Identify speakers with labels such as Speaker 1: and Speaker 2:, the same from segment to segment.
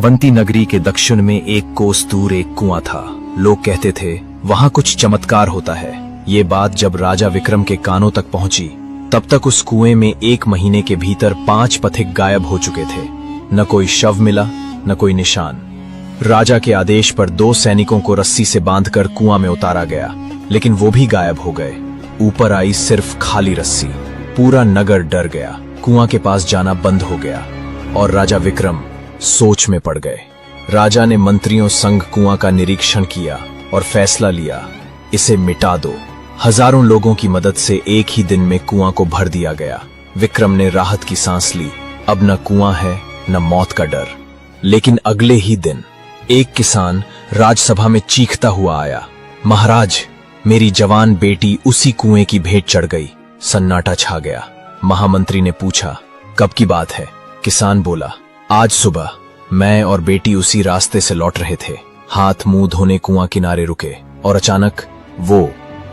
Speaker 1: अवंती नगरी के दक्षिण में एक कोस दूर एक कुआं था। लोग कहते थे वहां कुछ चमत्कार होता है। ये बात जब राजा विक्रम के कानों तक पहुंची तब तक उस कुएं में 1 महीने के भीतर 5 पथिक गायब हो चुके थे। न कोई शव मिला, न कोई निशान। राजा के आदेश पर 2 सैनिकों को रस्सी से बांधकर कुआं में उतारा गया, लेकिन वो भी गायब हो गए। ऊपर आई सिर्फ खाली रस्सी। पूरा नगर डर गया। कुआं के पास जाना बंद हो गया और राजा विक्रम सोच में पड़ गए। राजा ने मंत्रियों संग कुआं का निरीक्षण किया और फैसला लिया, इसे मिटा दो। हजारों लोगों की मदद से एक ही दिन में कुआं को भर दिया गया। विक्रम ने राहत की सांस ली। अब न कुआं है, न मौत का डर। लेकिन अगले ही दिन एक किसान राजसभा में चीखता हुआ आया, महाराज, मेरी जवान बेटी उसी कुएं की भेंट चढ़ गई। सन्नाटा छा गया। महामंत्री ने पूछा, कब की बात है? किसान बोला, आज सुबह मैं और बेटी उसी रास्ते से लौट रहे थे। हाथ मुंह धोने कुआं किनारे रुके और अचानक वो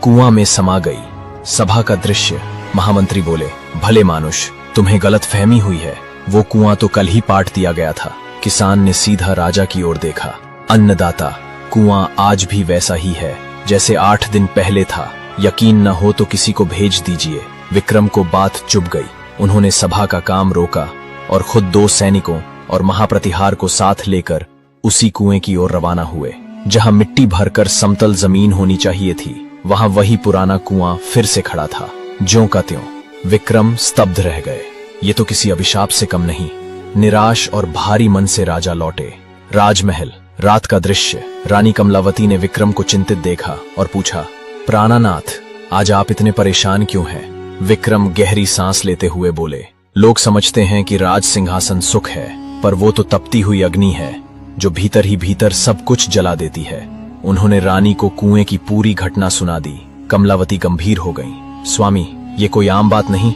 Speaker 1: कुआं में समा गई। सभा का दृश्य। महामंत्री बोले, भले मानुष, तुम्हें गलत फहमी हुई है। वो कुआं तो कल ही पाट दिया गया था। किसान ने सीधा राजा की ओर देखा। अन्नदाता, कुआं आज भी वैसा ही है जैसे 8 दिन पहले था। यकीन न हो तो किसी को भेज दीजिए। विक्रम को बात चुभ गई। उन्होंने सभा का काम रोका और खुद 2 सैनिकों और महाप्रतिहार को साथ लेकर उसी कुएं की ओर रवाना हुए। जहां मिट्टी भरकर समतल जमीन होनी चाहिए थी, वहां वही पुराना कुआं फिर से खड़ा था, ज्यों का त्यों। विक्रम स्तब्ध रह गए। ये तो किसी अभिशाप से कम नहीं। निराश और भारी मन से राजा लौटे। राजमहल, रात का दृश्य। रानी कमलावती ने विक्रम को चिंतित देखा और पूछा, प्राणानाथ, आज आप इतने परेशान क्यों हैं? विक्रम गहरी सांस लेते हुए बोले, लोग समझते हैं कि राज सिंहासन सुख है, पर वो तो तपती हुई अग्नि है जो भीतर ही भीतर सब कुछ जला देती है। उन्होंने रानी को कुएं की पूरी घटना सुना दी। कमलावती गंभीर हो गईं। स्वामी, ये कोई आम बात नहीं।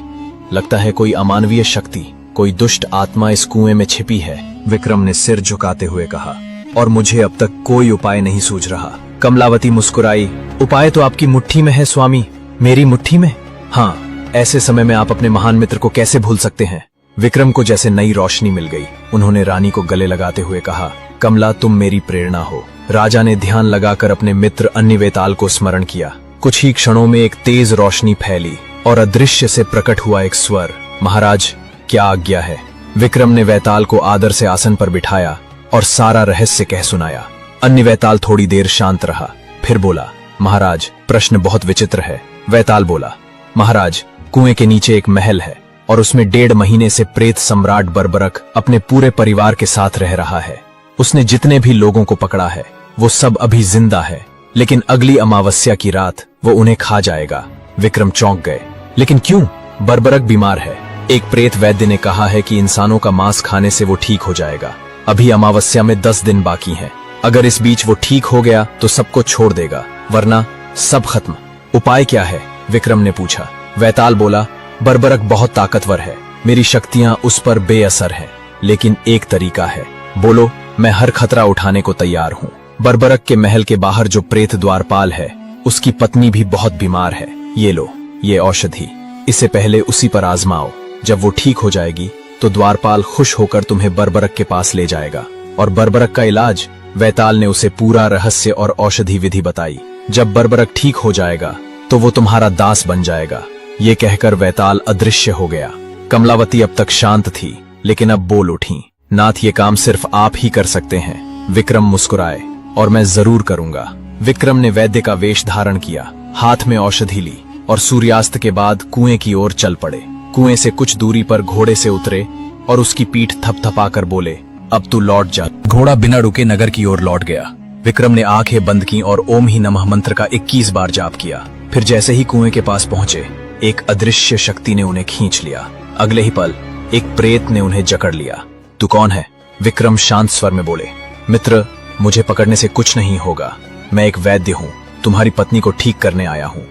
Speaker 1: लगता है कोई अमानवीय शक्ति, कोई दुष्ट आत्मा इस कुएं में छिपी है। विक्रम ने सिर झुकाते हुए कहा, और मुझे अब तक कोई उपाय नहीं सूझ रहा। कमलावती मुस्कुराई, उपाय तो आपकी मुट्ठी में है स्वामी। मेरी मुट्ठी में? हाँ, ऐसे समय में आप अपने महान मित्र को कैसे भूल सकते हैं? विक्रम को जैसे नई रोशनी मिल गई। उन्होंने रानी को गले लगाते हुए कहा, कमला, तुम मेरी प्रेरणा हो। राजा ने ध्यान लगाकर अपने मित्र अन्य वेताल को स्मरण किया। कुछ ही क्षणों में एक तेज रोशनी फैली और अदृश्य से प्रकट हुआ एक स्वर, महाराज, क्या आज्ञा है? विक्रम ने वेताल को आदर से आसन पर बिठाया और सारा रहस्य कह सुनाया। अन्य वेताल थोड़ी देर शांत रहा, फिर बोला, महाराज, प्रश्न बहुत विचित्र है। वेताल बोला, महाराज, कुएं के नीचे एक महल है और उसमें 1.5 महीने से प्रेत सम्राट बर्बरक अपने पूरे परिवार के साथ रह रहा है। उसने जितने भी लोगों को पकड़ा है वो सब अभी जिंदा है, लेकिन अगली अमावस्या की रात वो उन्हें खा जाएगा। विक्रम चौंक गए। लेकिन क्यों? बर्बरक बीमार है। एक प्रेत वैद्य ने कहा है कि इंसानों का मांस खाने से वो ठीक हो जाएगा। अभी अमावस्या में 10 दिन बाकी हैं। अगर इस बीच वो ठीक हो गया तो सबको छोड़ देगा, वरना सब खत्म। उपाय क्या है? विक्रम ने पूछा। वेताल बोला, बर्बरक बहुत ताकतवर है, मेरी शक्तियां उस पर बेअसर हैं, लेकिन एक तरीका है। बोलो, मैं हर खतरा उठाने को तैयार हूँ। बर्बरक के महल के बाहर जो प्रेत द्वारपाल है, उसकी पत्नी भी बहुत बीमार है। ये लो, ये औषधि, इसे पहले उसी पर आजमाओ। जब वो ठीक हो जाएगी तो द्वारपाल खुश होकर तुम्हें बर्बरक के पास ले जाएगा। और बर्बरक का इलाज? वेताल ने उसे पूरा रहस्य और औषधि विधि बताई। जब बर्बरक ठीक हो जाएगा तो वो तुम्हारा दास बन जाएगा। ये कहकर वेताल अदृश्य हो गया। कमलावती अब तक शांत थी, लेकिन अब बोल उठी, नाथ, ये काम सिर्फ आप ही कर सकते हैं। विक्रम मुस्कुराए, और मैं जरूर करूंगा। विक्रम ने वैद्य का वेश धारण किया, हाथ में औषधि ली और सूर्यास्त के बाद कुएं की ओर चल पड़े। कुएं से कुछ दूरी पर घोड़े से उतरे और उसकी पीठ थपथपाकर बोले, अब तू लौट जा। घोड़ा बिना रुके नगर की ओर लौट गया। विक्रम ने आंखें बंद की और ओम ही नमः मंत्र का 21 बार जाप किया। फिर जैसे ही कुएं के पास पहुंचे, एक अदृश्य शक्ति ने उन्हें खींच लिया। अगले ही पल एक प्रेत ने उन्हें जकड़ लिया। तू कौन है? विक्रम शांत स्वर में बोले, मित्र, मुझे पकड़ने से कुछ नहीं होगा। मैं एक वैद्य हूँ, तुम्हारी पत्नी को ठीक करने आया हूँ।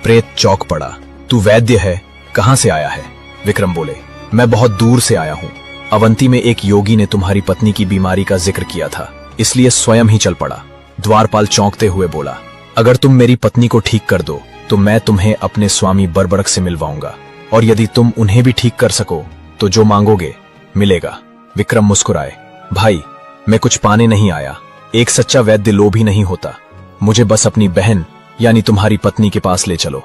Speaker 1: प्रेत चौंक पड़ा। तू वैद्य है? कहाँ से आया है? विक्रम बोले, मैं बहुत दूर से आया हूँ। अवंती में एक योगी ने तुम्हारी पत्नी की बीमारी का जिक्र किया था, इसलिए स्वयं ही चल पड़ा। द्वारपाल चौंकते हुए बोला, अगर तुम मेरी पत्नी को ठीक कर दो तो मैं तुम्हें अपने स्वामी बर्बरक से मिलवाऊंगा, और यदि तुम उन्हें भी ठीक कर सको तो जो मांगोगे मिलेगा। विक्रम मुस्कुराए, भाई, मैं कुछ पाने नहीं आया। एक सच्चा वैद्य लोभी नहीं होता। मुझे बस अपनी बहन यानी तुम्हारी पत्नी के पास ले चलो।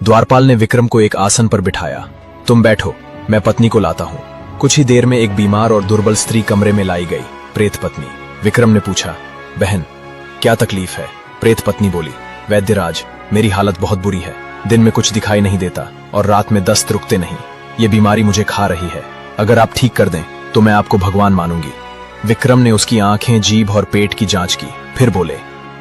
Speaker 1: द्वारपाल ने विक्रम को एक आसन पर बिठाया। तुम बैठो, मैं पत्नी को लाता हूँ। कुछ ही देर में एक बीमार और दुर्बल स्त्री कमरे में लाई गई। प्रेत पत्नी। विक्रम ने पूछा, बहन क्या तकलीफ है? प्रेत पत्नी बोली, वैद्यराज मेरी हालत बहुत बुरी है। दिन में कुछ दिखाई नहीं देता और रात में दस्त रुकते नहीं। ये बीमारी मुझे खा रही है। अगर आप ठीक कर दें तो मैं आपको भगवान मानूंगी। विक्रम ने उसकी आंखें, जीभ और पेट की जांच की, फिर बोले,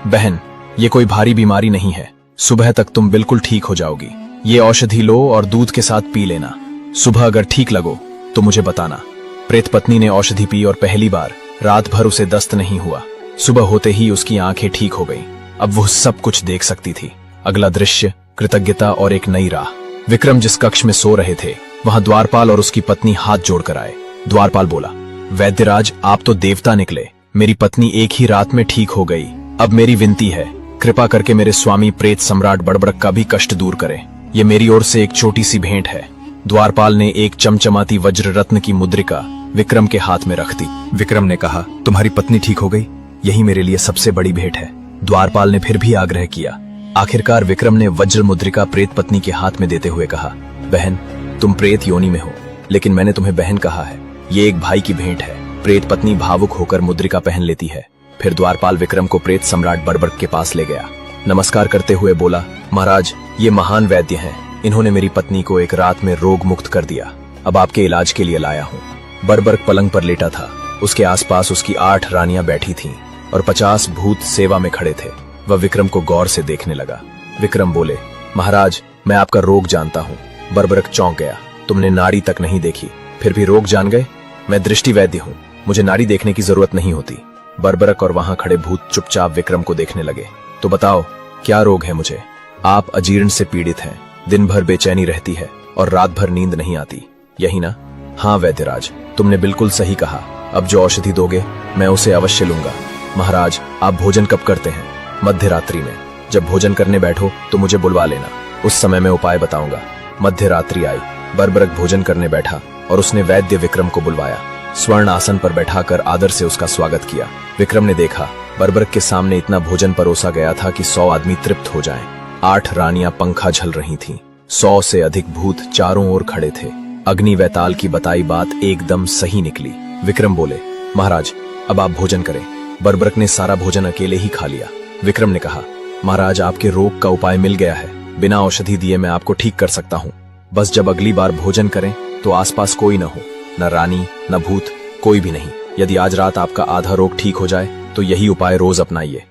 Speaker 1: बहन ये कोई भारी बीमारी नहीं है। सुबह तक तुम बिल्कुल ठीक हो जाओगी। ये औषधि लो और दूध के साथ पी लेना। सुबह अगर ठीक लगो तो मुझे बताना। प्रेत पत्नी ने औषधि पी और पहली बार रात भर उसे दस्त नहीं हुआ। सुबह होते ही उसकी आंखें ठीक हो गईं। अब वह सब कुछ देख सकती थी। अगला दृश्य, कृतज्ञता और एक नई राह। विक्रम जिस कक्ष में सो रहे थे वहां द्वारपाल और उसकी पत्नी हाथ जोड़कर आए। द्वारपाल बोला, वैद्यराज आप तो देवता निकले। मेरी पत्नी एक ही रात में ठीक हो गई। अब मेरी विनती है, कृपा करके मेरे स्वामी प्रेत सम्राट बड़बड़क का भी कष्ट दूर करें। ये मेरी ओर से एक छोटी सी भेंट है। द्वारपाल ने एक चमचमाती वज्र रत्न की मुद्रिका विक्रम के हाथ में रख दी। विक्रम ने कहा, तुम्हारी पत्नी ठीक हो गई, यही मेरे लिए सबसे बड़ी भेंट है। द्वारपाल ने फिर भी आग्रह किया। आखिरकार विक्रम ने वज्र मुद्रिका प्रेत पत्नी के हाथ में देते हुए कहा, बहन तुम प्रेत योनि में हो, लेकिन मैंने तुम्हें बहन कहा है। ये एक भाई की भेंट है। प्रेत पत्नी भावुक होकर मुद्रिका पहन लेती है। फिर द्वारपाल विक्रम को प्रेत सम्राट बड़बड़क के पास ले गया। नमस्कार करते हुए बोला, महाराज ये महान वैद्य हैं। इन्होंने मेरी पत्नी को एक रात में रोग मुक्त कर दिया। अब आपके इलाज के लिए लाया हूँ। बड़बड़क पलंग पर लेटा था। उसके आसपास उसकी 8 रानियां बैठी थीं और 50 भूत सेवा में खड़े थे। वह विक्रम को गौर से देखने लगा। विक्रम बोले, महाराज मैं आपका रोग जानता हूँ। बड़बड़क चौंक गया। तुमने नाड़ी तक नहीं देखी, फिर भी रोग जान गए? मैं दृष्टि वैद्य हूँ, मुझे नाड़ी देखने की जरूरत नहीं होती। बड़बड़क और वहां खड़े भूत चुपचाप विक्रम को देखने लगे। तो बताओ क्या रोग है मुझे? आप अजीर्ण से पीड़ित हैं, दिन भर बेचैनी रहती है और रात भर नींद नहीं आती, यही ना? हाँ वैद्यराज, तुमने बिल्कुल सही कहा। अब जो औषधि दोगे मैं उसे अवश्य लूंगा। महाराज आप भोजन कब करते हैं? मध्य रात्रि में। जब भोजन करने बैठो तो मुझे बुलवा लेना, उस समय मैं उपाय बताऊंगा। मध्य रात्रि आई। बड़बड़क भोजन करने बैठा और उसने वैद्य विक्रम को बुलवाया। स्वर्ण आसन पर बैठाकर आदर से उसका स्वागत किया। विक्रम ने देखा बड़बड़क के सामने इतना भोजन परोसा गया था कि 100 आदमी तृप्त हो जाएं। 8 रानियां पंखा झल रही थीं। 100 से अधिक भूत चारों ओर खड़े थे। अग्नि वैताल की बताई बात एकदम सही निकली। विक्रम बोले, महाराज अब आप भोजन करें। बड़बड़क ने सारा भोजन अकेले ही खा लिया। विक्रम ने कहा, महाराज आपके रोग का उपाय मिल गया है। बिना औषधि दिए मैं आपको ठीक कर सकता हूँ। बस जब अगली बार भोजन करें तो आसपास कोई न हो, न रानी न भूत, कोई भी नहीं। यदि आज रात आपका आधा रोग ठीक हो जाए तो यही उपाय रोज अपनाइए।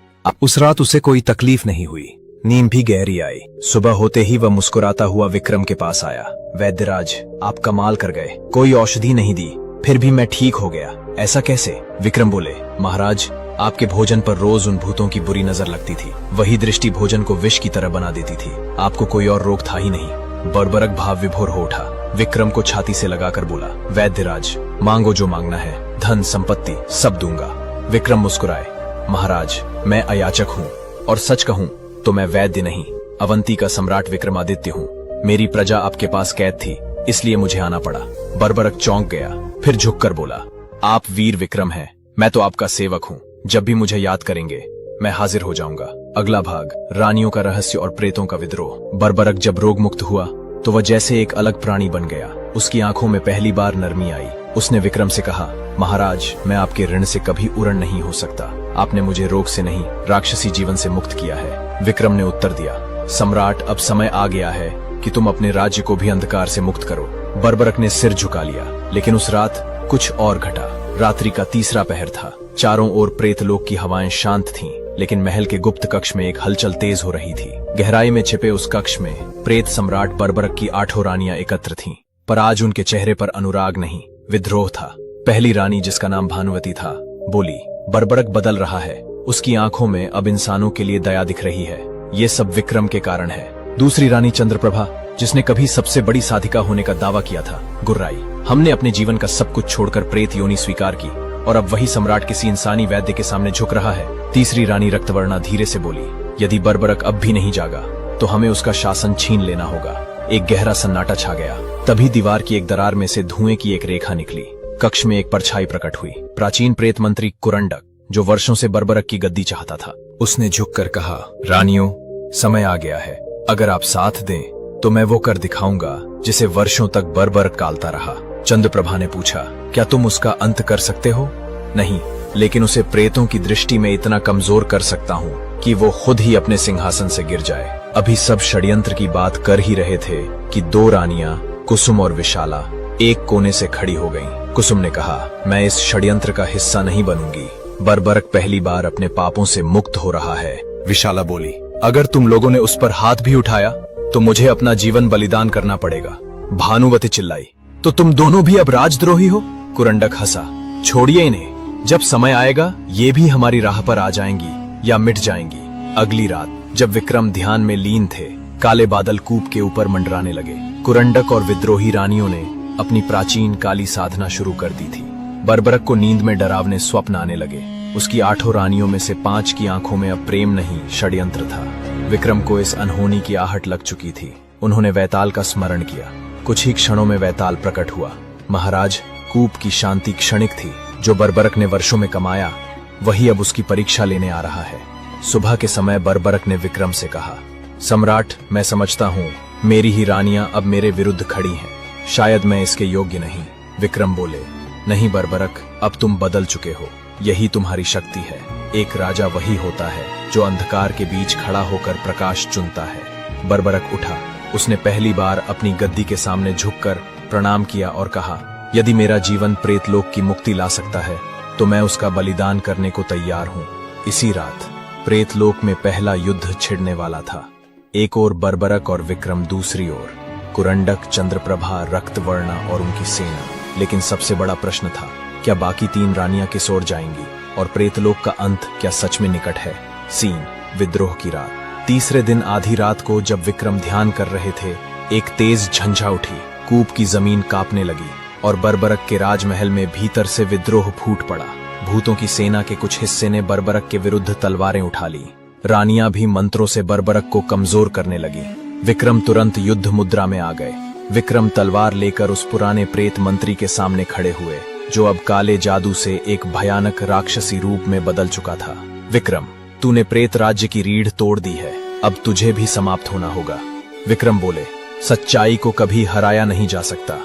Speaker 1: उस रात उसे कोई तकलीफ नहीं हुई। नींद भी गहरी आई। सुबह होते ही वह मुस्कुराता हुआ विक्रम के पास आया। वैद्यराज आप कमाल कर गए, कोई औषधि नहीं दी फिर भी मैं ठीक हो गया। ऐसा कैसे? विक्रम बोले, महाराज आपके भोजन पर रोज उन भूतों की बुरी नजर लगती थी। वही दृष्टि भोजन को विष की तरह बना देती थी। आपको कोई और रोग था ही नहीं। बड़बड़क भाव विभोर हो उठा। विक्रम को छाती से लगाकर बोला, वैद्यराज मांगो जो मांगना है, धन संपत्ति सब दूंगा। विक्रम मुस्कुराए, महाराज मैं अयाचक हूँ और सच कहूँ तो मैं वैद्य नहीं, अवंती का सम्राट विक्रमादित्य हूँ। मेरी प्रजा आपके पास कैद थी, इसलिए मुझे आना पड़ा। बड़बड़क चौंक गया, फिर झुककर बोला, आप वीर विक्रम हैं, मैं तो आपका सेवक हूँ। जब भी मुझे याद करेंगे मैं हाजिर हो जाऊंगा। अगला भाग, रानियों का रहस्य और प्रेतों का विद्रोह। बड़बड़क जब रोग मुक्त हुआ तो वह जैसे एक अलग प्राणी बन गया। उसकी आंखों में पहली बार नरमी आई। उसने विक्रम से कहा, महाराज मैं आपके ऋण से कभी उरण नहीं हो सकता। आपने मुझे रोग से नहीं राक्षसी जीवन से मुक्त किया है। विक्रम ने उत्तर दिया, सम्राट अब समय आ गया है कि तुम अपने राज्य को भी अंधकार से मुक्त करो। बड़बड़क ने सिर झुका लिया। लेकिन उस रात कुछ और घटा। रात्रि का तीसरा पहर था। चारों ओर प्रेतलोक की हवाएं शांत थीं, लेकिन महल के गुप्त कक्ष में एक हलचल तेज हो रही थी। गहराई में छिपे उस कक्ष में प्रेत सम्राट बड़बड़क की 8 रानियां एकत्र थीं, पर आज उनके चेहरे पर अनुराग नहीं, विद्रोह था। पहली रानी, जिसका नाम भानुवती था, बोली, बड़बड़क बदल रहा है। उसकी आंखों में अब इंसानों के लिए दया दिख रही है। ये सब विक्रम के कारण है। दूसरी रानी चंद्रप्रभा, जिसने कभी सबसे बड़ी साधिका होने का दावा किया था, गुर्राई। हमने अपने जीवन का सब कुछ छोड़कर प्रेत योनि स्वीकार की और अब वही सम्राट किसी इंसानी वैद्य के सामने झुक रहा है। तीसरी रानी रक्तवर्णा धीरे से बोली, यदि बड़बड़क अब भी नहीं जागा तो हमें उसका शासन छीन लेना होगा। एक गहरा सन्नाटा छा गया। तभी दीवार की एक दरार में से धुएं की एक रेखा निकली। कक्ष में एक परछाई प्रकट हुई। प्राचीन प्रेत मंत्री कुरंडक, जो वर्षों से बर्बरक की गद्दी चाहता था। उसने झुककर कहा, रानियों, समय आ गया है। अगर आप साथ दें तो मैं वो कर दिखाऊंगा जिसे वर्षों तक बर्बरक कालता रहा। चंद्रप्रभा ने पूछा, क्या तुम उसका अंत कर सकते हो? नहीं, लेकिन उसे प्रेतों की दृष्टि में इतना कमजोर कर सकता हूँ कि वो खुद ही अपने सिंहासन से गिर जाए। अभी सब षड्यंत्र की बात कर ही रहे थे कि दो रानियां, कुसुम और विशाला, एक कोने से खड़ी हो गईं। कुसुम ने कहा, मैं इस षड्यंत्र का हिस्सा नहीं बनूंगी। बर्बरक पहली बार अपने पापों से मुक्त हो रहा है। विशाला बोली, अगर तुम लोगों ने उस पर हाथ भी उठाया तो मुझे अपना जीवन बलिदान करना पड़ेगा। भानुवती चिल्लाई, तो तुम दोनों भी अब राजद्रोही हो? कुरंडक हंसा, छोड़िए इन्हें, जब समय आएगा ये भी हमारी राह पर आ जाएंगी या मिट जाएंगी। अगली रात जब विक्रम ध्यान में लीन थे, काले बादल कूप के ऊपर मंडराने लगे। कुरंडक और विद्रोही रानियों ने अपनी प्राचीन काली साधना शुरू कर दी थी। बर्बरक को नींद में डरावने स्वप्न आने लगे। उसकी 8 रानियों में से 5 की आंखों में अब प्रेम नहीं, षड्यंत्र था। विक्रम को इस अनहोनी की आहट लग चुकी थी। उन्होंने वैताल का स्मरण किया। कुछ ही क्षणों में वैताल प्रकट हुआ। महाराज, कूप की शांति क्षणिक थी। जो बर्बरक ने वर्षों में कमाया, वही अब उसकी परीक्षा लेने आ रहा है। सुबह के समय बर्बरक ने विक्रम से कहा, सम्राट, मैं समझता हूँ मेरी ही रानियां अब मेरे विरुद्ध खड़ी हैं। शायद मैं इसके योग्य नहीं। विक्रम बोले, नहीं बर्बरक, अब तुम बदल चुके हो। यही तुम्हारी शक्ति है। एक राजा वही होता है जो अंधकार के बीच खड़ा होकर प्रकाश चुनता है। बर्बरक उठा। उसने पहली बार अपनी गद्दी के सामने झुककर प्रणाम किया और कहा, यदि मेरा जीवन प्रेतलोक की मुक्ति ला सकता है तो मैं उसका बलिदान करने को तैयार हूँ। इसी रात प्रेतलोक में पहला युद्ध छिड़ने वाला था। एक ओर बर्बरक और विक्रम, दूसरी ओर कुरंडक, चंद्रप्रभा, रक्तवर्णा और उनकी सेना। लेकिन सबसे बड़ा प्रश्न था, क्या बाकी 3 रानियां किस ओर जाएंगी और प्रेतलोक का अंत क्या सच में निकट है? सीन, विद्रोह की रात। तीसरे दिन आधी रात को जब विक्रम ध्यान कर रहे थे, एक तेज झंझा उठी। कूप की जमीन कांपने लगी और बर्बरक के राजमहल में भीतर से विद्रोह फूट पड़ा। भूतों की सेना के कुछ हिस्से ने बर्बरक के विरुद्ध तलवारें उठा ली। रानियां भी मंत्रों से बर्बरक को कमजोर करने लगी। विक्रम तुरंत युद्ध मुद्रा में आ गए। विक्रम तलवार लेकर उस पुराने प्रेत मंत्री के सामने खड़े हुए, जो अब काले जादू से एक भयानक राक्षसी रूप में बदल चुका था। विक्रम, तूने प्रेत राज्य की रीढ़ तोड़ दी है, अब तुझे भी समाप्त होना होगा। विक्रम बोले, सच्चाई को कभी हराया नहीं जा सकता,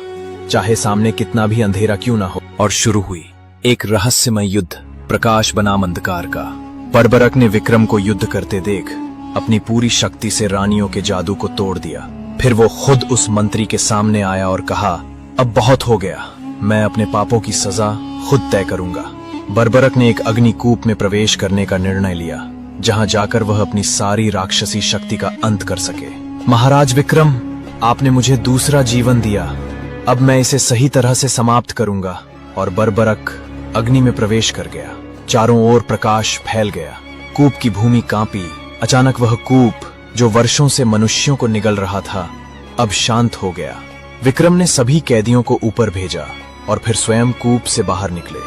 Speaker 1: चाहे सामने कितना भी अंधेरा क्यों ना हो। और शुरू हुई एक रहस्यमय युद्ध, प्रकाश बनाम अंधकार का। बर्बरक ने विक्रम को युद्ध करते देख अपनी पूरी शक्ति से रानियों के जादू को तोड़ दिया। फिर वो खुद उस मंत्री के सामने आया और कहा, अब बहुत हो गया, मैं अपने पापों की सजा खुद तय करूंगा। बर्बरक ने एक अग्निकूप में प्रवेश करने का निर्णय लिया, जहां जाकर वह अपनी सारी राक्षसी शक्ति का अंत कर सके। महाराज विक्रम, आपने मुझे दूसरा जीवन दिया, अब मैं इसे सही तरह से समाप्त करूंगा। और बर्बरक अग्नि में प्रवेश कर गया। चारों ओर प्रकाश फैल गया। कूप की भूमि कांपी। अचानक वह कूप, जो वर्षों से मनुष्यों को निगल रहा था, अब शांत हो गया। विक्रम ने सभी कैदियों को ऊपर भेजा और फिर स्वयं कूप से बाहर निकले।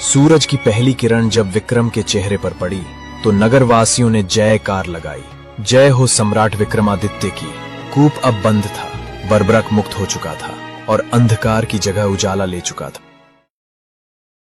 Speaker 1: सूरज की पहली किरण जब विक्रम के चेहरे पर पड़ी तो नगरवासियों ने जयकार लगाई, जय हो सम्राट विक्रमादित्य की। कूप अब बंद था। बर्बरक मुक्त हो चुका था और अंधकार की जगह उजाला ले चुका था।